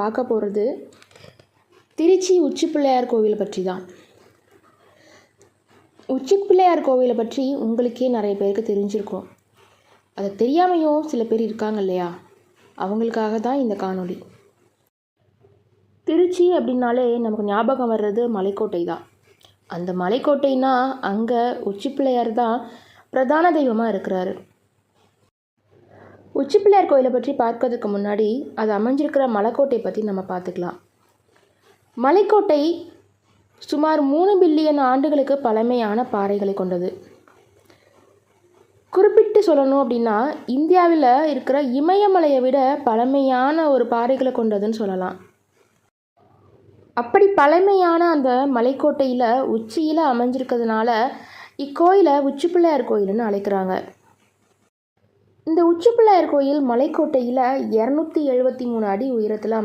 பார்க்க போகிறது திருச்சி உச்சி பிள்ளையார் கோவில் பற்றி தான். உச்சி பிள்ளையார் கோவிலை பற்றி உங்களுக்கே நிறைய பேருக்கு தெரிஞ்சிருக்கும். அதை தெரியாமையும் சில பேர் இருக்காங்க இல்லையா, அவங்களுக்காக தான் இந்த காணொளி. திருச்சி அப்படின்னாலே நமக்கு ஞாபகம் வர்றது மலைக்கோட்டை தான். அந்த மலைக்கோட்டைனா அங்கே உச்சி பிள்ளையார் தான் பிரதான தெய்வமாக இருக்கிறாரு. உச்சி பிள்ளையார் கோயிலை பற்றி பார்க்கறதுக்கு முன்னாடி அது அமைஞ்சிருக்கிற மலைக்கோட்டை பற்றி நம்ம பார்த்துக்கலாம். மலைக்கோட்டை சுமார் 3 பில்லியன் ஆண்டுகளுக்கு பழமையான பாறைகளை கொண்டது. குறிப்பிட்டு சொல்லணும் அப்படின்னா இந்தியாவில் இருக்கிற இமயமலையை விட பழமையான ஒரு பாறைகளை கொண்டதுன்னு சொல்லலாம். அப்படி பழமையான அந்த மலைக்கோட்டையில் உச்சியில் அமைஞ்சிருக்கிறதுனால இக்கோயிலை உச்சி பிள்ளையார் கோயில்னு அழைக்கிறாங்க. இந்த உச்சி பிள்ளையார் கோயில் மலைக்கோட்டையில் 273 அடி உயரத்தில்